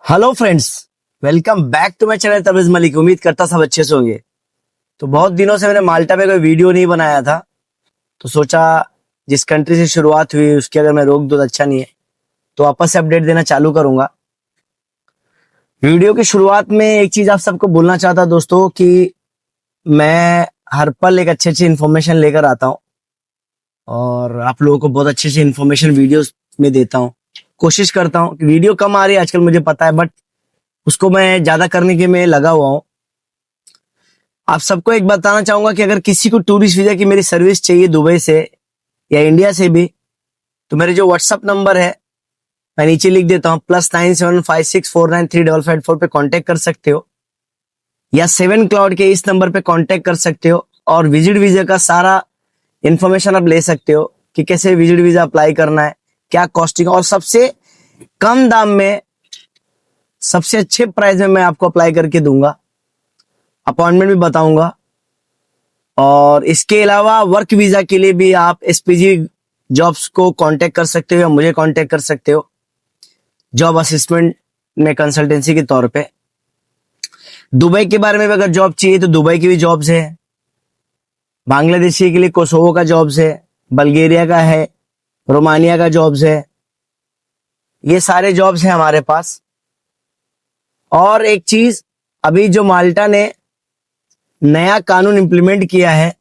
Hello friends, welcome back to my channel Tabrez Malik. उम्मीद करता सब अच्छे से होंगे। तो बहुत दिनों से मैंने माल्टा पे कोई वीडियो नहीं बनाया था, तो सोचा जिस कंट्री से शुरुआत हुई उसकी अगर मैं रोक दूं तो अच्छा नहीं है, तो वापस से अपडेट देना चालू करूंगा। वीडियो की शुरुआत में एक चीज आप सबको बोलना चाहता दोस्तों कि मैं हर पल एक अच्छी अच्छी इन्फॉर्मेशन लेकर आता हूँ और आप लोगों को बहुत अच्छी अच्छी इन्फॉर्मेशन वीडियोस में देता हूँ। कोशिश करता हूँ कि वीडियो कम आ रही है आजकल, मुझे पता है, बट उसको मैं ज्यादा करने के में लगा हुआ हूँ। आप सबको एक बताना चाहूंगा कि अगर किसी को टूरिस्ट वीजा की मेरी सर्विस चाहिए दुबई से या इंडिया से भी, तो मेरे जो व्हाट्सअप नंबर है मैं नीचे लिख देता हूँ, +9756493554 पे कांटेक्ट कर सकते हो, या 7 क्लाउड के इस नंबर पे कांटेक्ट कर सकते हो और विजिट वीजा का सारा इंफॉर्मेशन आप ले सकते हो कि कैसे विजिट वीजा अप्लाई करना है, क्या कॉस्टिंग, और सबसे कम दाम में सबसे अच्छे प्राइस में मैं आपको अप्लाई करके दूंगा। अपॉइंटमेंट भी बताऊंगा। और इसके अलावा वर्क वीजा के लिए भी आप एसपीजी जॉब्स को कांटेक्ट कर सकते हो या मुझे कांटेक्ट कर सकते हो जॉब असिस्टेंट में कंसल्टेंसी के तौर पे। दुबई के बारे में भी अगर जॉब चाहिए तो दुबई की भी जॉब्स है, बांग्लादेशी के लिए कोसोवो का जॉब्स है, बल्गेरिया का है, रोमानिया का जॉब्स है, ये सारे जॉब्स हैं हमारे पास। और एक चीज, अभी जो माल्टा ने नया कानून इंप्लीमेंट किया है,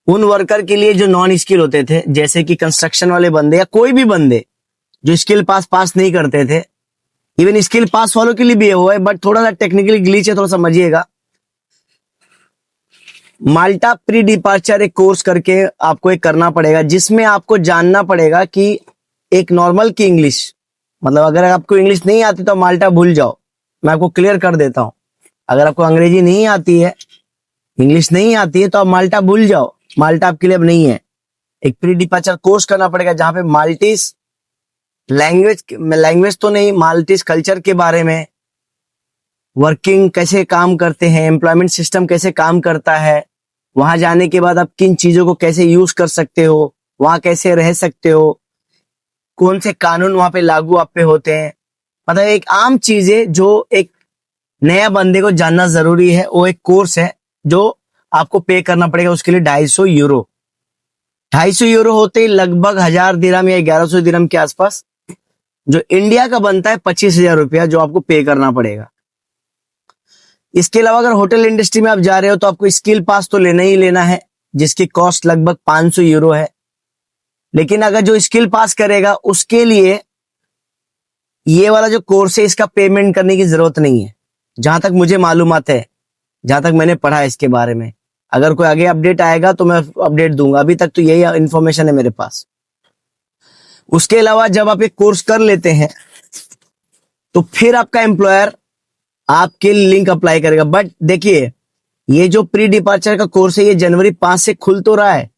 उन वर्कर के लिए जो नॉन स्किल होते थे, जैसे कि कंस्ट्रक्शन वाले बंदे या कोई भी बंदे जो स्किल पास नहीं करते थे, इवन स्किल पास वालों के लिए भी हुआ है, बट थोड़ा सा टेक्निकली ग्लिच है, थोड़ा समझिएगा। माल्टा प्री डिपार्चर एक कोर्स करके आपको एक करना पड़ेगा, जिसमें आपको जानना पड़ेगा कि एक नॉर्मल की इंग्लिश, मतलब अगर आपको इंग्लिश नहीं आती तो माल्टा भूल जाओ, मैं आपको क्लियर कर देता हूं। अगर आपको अंग्रेजी नहीं आती है, इंग्लिश नहीं आती है, तो आप माल्टा भूल जाओ, माल्टा आपके लिए अब नहीं है। एक प्री डिपार्चर कोर्स करना पड़ेगा जहां पे माल्टीज लैंग्वेज तो नहीं, माल्टीज कल्चर के बारे में, वर्किंग कैसे काम करते हैं, एम्प्लॉयमेंट सिस्टम कैसे काम करता है, वहां जाने के बाद आप किन चीजों को कैसे यूज कर सकते हो, वहां कैसे रह सकते हो, कौन से कानून वहां पे लागू आप पे होते हैं, मतलब एक आम चीजें जो एक नया बंदे को जानना जरूरी है, वो एक कोर्स है जो आपको पे करना पड़ेगा। उसके लिए 250 यूरो, 250 यूरो होते ही लगभग 1000 दिरहम या 1100 दिरहम के आसपास, जो इंडिया का बनता है 25,000 रुपया, जो आपको पे करना पड़ेगा। इसके अलावा अगर होटल इंडस्ट्री में आप जा रहे हो तो आपको स्किल पास तो लेना ही लेना है, जिसकी कॉस्ट लगभग 500 यूरो है। लेकिन अगर जो स्किल पास करेगा उसके लिए ये वाला जो कोर्स है, इसका पेमेंट करने की जरूरत नहीं है, जहां तक मुझे मालूमात है, जहां तक मैंने पढ़ा है इसके बारे में। अगर कोई आगे अपडेट आएगा तो मैं अपडेट दूंगा, अभी तक तो यही इंफॉर्मेशन है मेरे पास। उसके अलावा जब आप एक कोर्स कर लेते हैं तो फिर आपका एम्प्लॉयर आपके लिंक अप्लाई करेगा। बट देखिए, ये जो प्री डिपार्चर का कोर्स है ये जनवरी 5 से खुल तो रहा है,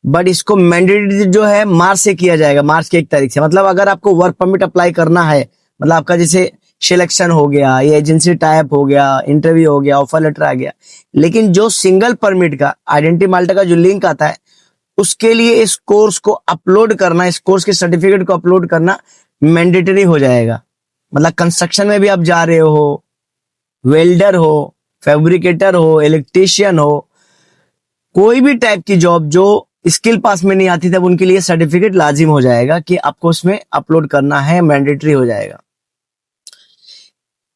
बट इसको मैंडेटरी जो है मार्च से किया जाएगा, मार्च की 1 तारीख से। मतलब अगर आपको वर्क परमिट अप्लाई करना है, मतलब आपका जैसे सिलेक्शन हो गया, ये एजेंसी टाइप हो गया, इंटरव्यू हो गया, ऑफर लेटर आ गया, लेकिन जो सिंगल परमिट का आइडेंटिटी माल्टा का जो लिंक आता है, उसके लिए इस कोर्स को अपलोड करना, इस कोर्स के सर्टिफिकेट को अपलोड करना मैंडेटरी हो जाएगा। मतलब कंस्ट्रक्शन में भी आप जा रहे हो, वेल्डर हो, फैब्रिकेटर हो, इलेक्ट्रीशियन हो, कोई भी टाइप की जॉब जो स्किल पास में नहीं आती, तब उनके लिए सर्टिफिकेट लाजिम हो जाएगा कि आपको उसमें अपलोड करना है, मैंडेटरी हो जाएगा।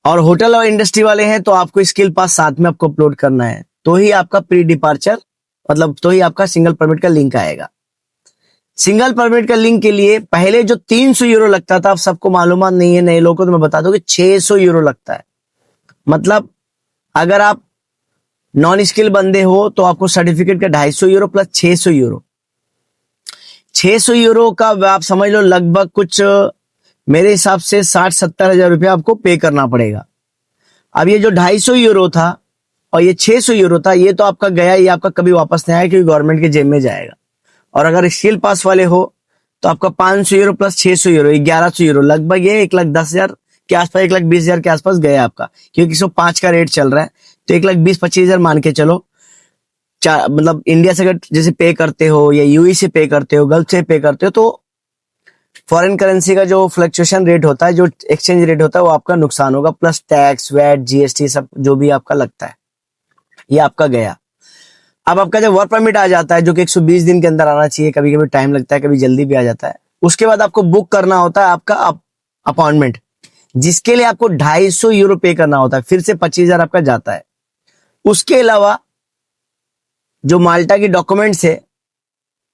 और होटल और इंडस्ट्री वाले हैं तो आपको स्किल पास साथ में आपको अपलोड करना है, तो ही आपका प्री डिपार्चर, मतलब तो ही आपका सिंगल परमिट का लिंक आएगा। सिंगल परमिट का लिंक के लिए पहले जो 300 यूरो लगता था, आप सबको मालूमात नहीं है, नए लोगों को तो मैं बता दूं कि 600 यूरो लगता है। मतलब अगर आप नॉन स्किल बंदे हो तो आपको सर्टिफिकेट का 250 यूरो प्लस 600 यूरो, 600 यूरो का आप समझ लो लगभग कुछ मेरे हिसाब से 60-70 हजार रुपया आपको पे करना पड़ेगा। अब ये जो 250 यूरो था और ये 600 यूरो था, ये तो आपका गया, ये आपका कभी वापस नहीं आया, क्योंकि गवर्नमेंट के जेब में जाएगा। और अगर स्किल पास वाले हो तो आपका 500 यूरो प्लस 600 यूरो, 1100 यूरो, लगभग ये 1,10,000 के आसपास, 1,20,000 के आसपास गया आपका, क्योंकि 105 का रेट चल रहा है, तो 1,20,25,000 मान के चलो। मतलब इंडिया से अगर जैसे पे करते हो या यूएई से पे करते हो, गल्फ से पे करते हो, तो फॉरेन करेंसी का जो फ्लक्चुएशन रेट होता है, जो एक्सचेंज रेट होता है, वो आपका नुकसान होगा, प्लस टैक्स, वैट, जीएसटी सब जो भी आपका लगता है, ये आपका गया। अब आपका जब वर्क परमिट आ जाता है, जो कि 120 दिन के अंदर आना चाहिए, कभी कभी टाइम लगता है, कभी जल्दी भी आ जाता है, उसके बाद आपको बुक करना होता है आपका अपॉइंटमेंट, जिसके लिए आपको 250 यूरो पे करना होता है, फिर से 25,000 आपका जाता है। उसके अलावा जो माल्टा की डॉक्यूमेंट्स है,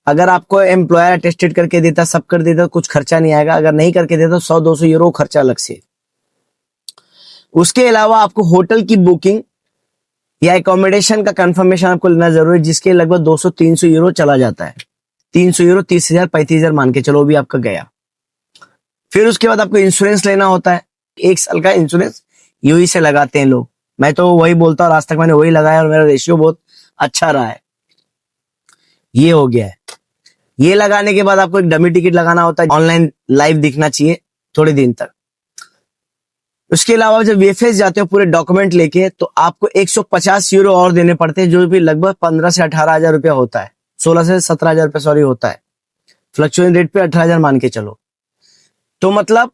अगर आपको एम्प्लॉयर अटेस्टेड करके देता, सब कर देता, तो कुछ खर्चा नहीं आएगा, अगर नहीं करके देता तो 100-200 यूरो खर्चा अलग से। उसके अलावा आपको होटल की बुकिंग या एकोमोडेशन का कंफर्मेशन आपको लेना जरूरी है, जिसके लगभग 200-300 यूरो चला जाता है। 300 यूरो 30,000 35,000 मान के चलो, भी आपका गया। फिर उसके बाद आपको इंश्योरेंस लेना होता है, 1 साल का इंश्योरेंस यूई से लगाते हैं लोग, मैं तो वही बोलता हूँ, आज तक मैंने वही लगाया और मेरा रेशियो बहुत अच्छा रहा है। ये हो गया है। ये लगाने के बाद आपको एक डमी टिकट लगाना होता है, ऑनलाइन लाइव दिखना चाहिए थोड़े दिन तक। उसके अलावा जब वीएफएस जाते हो पूरे डॉक्यूमेंट लेके, तो आपको 150 यूरो और देने पड़ते हैं, जो भी लगभग 15 से 18,000 रुपया होता है, 16 से 17,000 रुपया सॉरी होता है, फ्लक्चुएशन रेट पे 18,000 मान के चलो। तो मतलब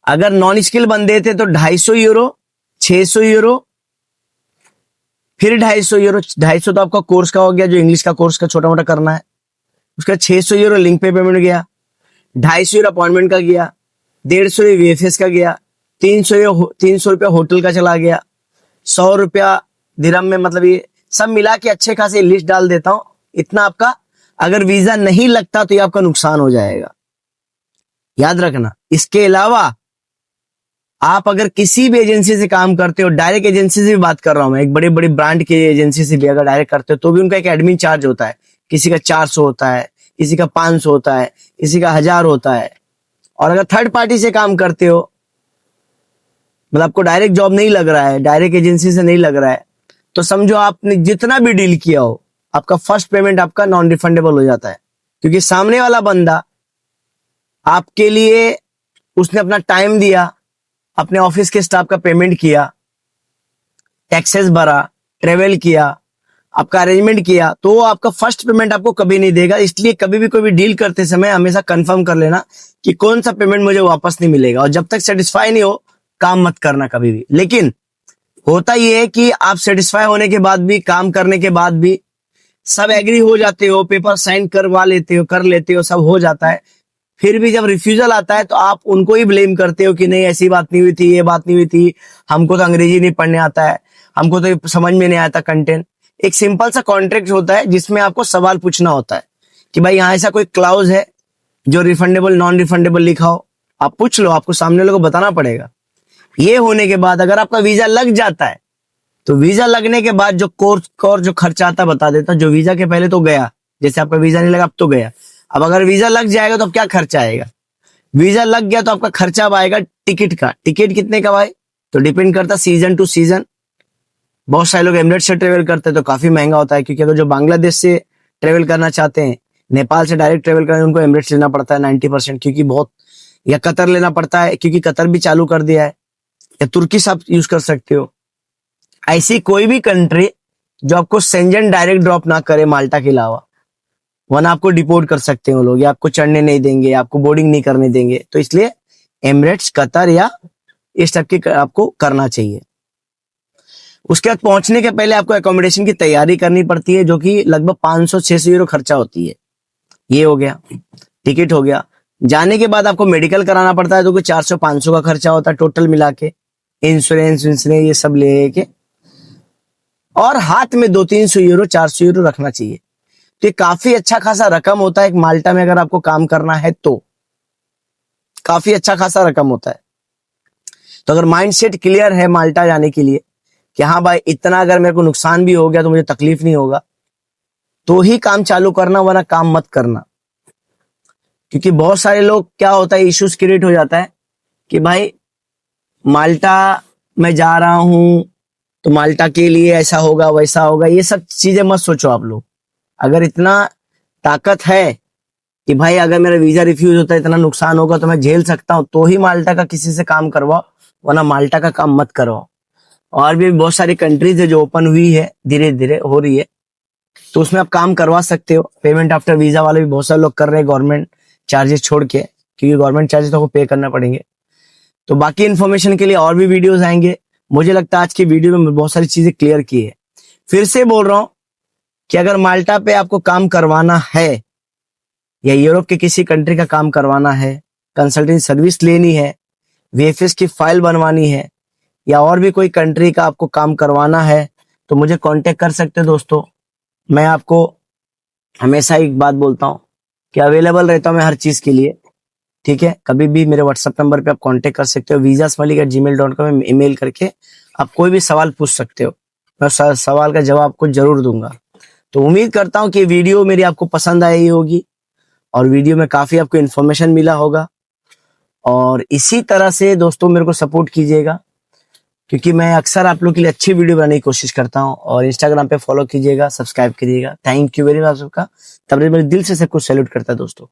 अगर नॉन स्किल बंदे थे तो 250 यूरो, 600 यूरो, फिर 250 यूरो। 250 तो आपका कोर्स का हो गया, जो इंग्लिश का कोर्स का छोटा मोटा करना है, उसका 600 यूरो लिंक पे पेमेंट गया, 250 यूरो अपॉइंटमेंट का गया, 150 वीएफएस का गया, 300 रुपया होटल का चला गया, 100 रुपया दिरहम में, मतलब ये सब मिला के अच्छे खासे लिस्ट डाल देता हूं, इतना आपका अगर वीजा नहीं लगता तो ये आपका नुकसान हो जाएगा, याद रखना। इसके अलावा आप अगर किसी भी एजेंसी से काम करते हो, डायरेक्ट एजेंसी से भी बात कर रहा हूं मैं, एक बड़ी बड़ी ब्रांड की एजेंसी से भी अगर डायरेक्ट करते हो, तो भी उनका एक एडमिन चार्ज होता है, किसी का 400 होता है, किसी का 500 होता है, किसी का 1000 होता है। और अगर थर्ड पार्टी से काम करते हो, मतलब आपको डायरेक्ट जॉब नहीं लग रहा है, डायरेक्ट एजेंसी से नहीं लग रहा है, तो समझो आपने जितना भी डील किया हो, आपका फर्स्ट पेमेंट आपका नॉन रिफंडेबल हो जाता है, क्योंकि सामने वाला बंदा आपके लिए, उसने अपना टाइम दिया, अपने ऑफिस के स्टाफ का पेमेंट किया, टैक्सेस भरा, ट्रेवल किया, आपका अरेंजमेंट किया, तो वो आपका फर्स्ट पेमेंट आपको कभी नहीं देगा। इसलिए कभी भी कोई भी डील करते समय हमेशा कंफर्म कर लेना कि कौन सा पेमेंट मुझे वापस नहीं मिलेगा, और जब तक सेटिस्फाई नहीं हो काम मत करना कभी भी। लेकिन होता ये है कि आप सेटिस्फाई होने के बाद भी, काम करने के बाद भी, सब एग्री हो जाते हो, पेपर साइन करवा लेते हो, कर लेते हो, सब हो जाता है, फिर भी जब रिफ्यूजल आता है तो आप उनको ही ब्लेम करते हो कि नहीं ऐसी बात नहीं हुई थी, ये बात नहीं हुई थी, हमको तो अंग्रेजी नहीं पढ़ने आता है, हमको तो समझ में नहीं आता कंटेंट। एक सिंपल सा कॉन्ट्रैक्ट होता है जिसमें आपको सवाल पूछना होता है कि भाई यहाँ ऐसा कोई क्लाउज है जो रिफंडेबल नॉन रिफंडेबल लिखा हो, आप पूछ लो, आपको सामने वाले को बताना पड़ेगा। ये होने के बाद अगर आपका वीजा लग जाता है, तो वीजा लगने के बाद जो कोर्स और जो खर्चा आता है बता देता, जो वीजा के पहले तो गया, जैसे आपका वीजा नहीं लगा अब तो गया। अब अगर वीजा लग जाएगा तो अब क्या खर्चा आएगा, वीजा लग गया तो आपका खर्चा अब आएगा टिकट का। टिकट कितने का भाई, तो डिपेंड करता सीजन टू सीजन। बहुत सारे लोग एमिरेट्स से ट्रेवल करते हैं तो काफी महंगा होता है, क्योंकि अगर जो बांग्लादेश से ट्रेवल करना चाहते हैं, नेपाल से डायरेक्ट ट्रेवल करना, उनको एमिरेट्स लेना पड़ता है 90%, क्योंकि बहुत, या कतर लेना पड़ता है क्योंकि कतर भी चालू कर दिया है, या तुर्की से आप यूज कर सकते हो। ऐसी कोई भी कंट्री जो आपको सेंजन डायरेक्ट ड्रॉप ना करे माल्टा के अलावा, वरना आपको डिपोर्ट कर सकते हैं वो लोग, या आपको चढ़ने नहीं देंगे, आपको बोर्डिंग नहीं करने देंगे। तो इसलिए एमिरेट्स, कतर या इस टाइप की आपको करना चाहिए। उसके बाद पहुंचने के पहले आपको एकोमोडेशन की तैयारी करनी पड़ती है, जो कि लगभग 500-600 यूरो खर्चा होती है। ये हो गया, टिकट हो गया। जाने के बाद आपको मेडिकल कराना पड़ता है, तो कोई 400-500 का खर्चा होता है टोटल मिला के, इंश्योरेंस ये सब लेके, और हाथ में 200-300 यूरो 400 यूरो रखना चाहिए। तो ये काफी अच्छा खासा रकम होता है एक माल्टा में अगर आपको काम करना है तो, काफी अच्छा खासा रकम होता है। तो अगर माइंडसेट क्लियर है माल्टा जाने के लिए कि हाँ भाई इतना अगर मेरे को नुकसान भी हो गया तो मुझे तकलीफ नहीं होगा, तो ही काम चालू करना, वरना काम मत करना। क्योंकि बहुत सारे लोग, क्या होता है, इश्यूज क्रिएट हो जाता है कि भाई माल्टा में जा रहा हूं तो माल्टा के लिए ऐसा होगा वैसा होगा, ये सब चीजें मत सोचो आप लोग। अगर इतना ताकत है कि भाई अगर मेरा वीजा रिफ्यूज होता है, इतना नुकसान होगा तो मैं झेल सकता हूं, तो ही माल्टा का किसी से काम करवाओ, वरना माल्टा का काम मत करवाओ। और भी बहुत सारी कंट्रीज है जो ओपन हुई है, धीरे धीरे हो रही है, तो उसमें आप काम करवा सकते हो। पेमेंट आफ्टर वीजा वाले भी बहुत सारे लोग कर रहे हैं, गवर्नमेंट चार्जेस छोड़ के, क्योंकि गवर्नमेंट चार्जेस तो आपको पे करना पड़ेंगे। तो बाकी इन्फॉर्मेशन के लिए और भी वीडियोस आएंगे। मुझे लगता है आज की वीडियो में बहुत सारी चीजें क्लियर की है। फिर से बोल रहा हूं कि अगर माल्टा पे आपको काम करवाना है या यूरोप के किसी कंट्री का काम करवाना है, कंसल्टेंसी सर्विस लेनी है, वीएफएस की फाइल बनवानी है, या और भी कोई कंट्री का आपको काम करवाना है, तो मुझे कांटेक्ट कर सकते हैं दोस्तों। मैं आपको हमेशा एक बात बोलता हूं कि अवेलेबल रहता हूं मैं हर चीज के लिए, ठीक है। कभी भी मेरे व्हाट्सएप नंबर पे आप कांटेक्ट कर सकते हो, visasmalik@gmail.com में ईमेल करके आप कोई भी सवाल पूछ सकते हो, मैं सवाल का जवाब आपको जरूर दूंगा। तो उम्मीद करता हूं कि वीडियो मेरी आपको पसंद आई होगी और वीडियो में काफी आपको इन्फॉर्मेशन मिला होगा। और इसी तरह से दोस्तों मेरे को सपोर्ट कीजिएगा, क्योंकि मैं अक्सर आप लोग के लिए अच्छी वीडियो बनाने की कोशिश करता हूं। और इंस्टाग्राम पे फॉलो कीजिएगा, सब्सक्राइब करिएगा। थैंक यू वेरी मच सबका। तब मेरे दिल से सबको सैल्यूट करता है दोस्तों।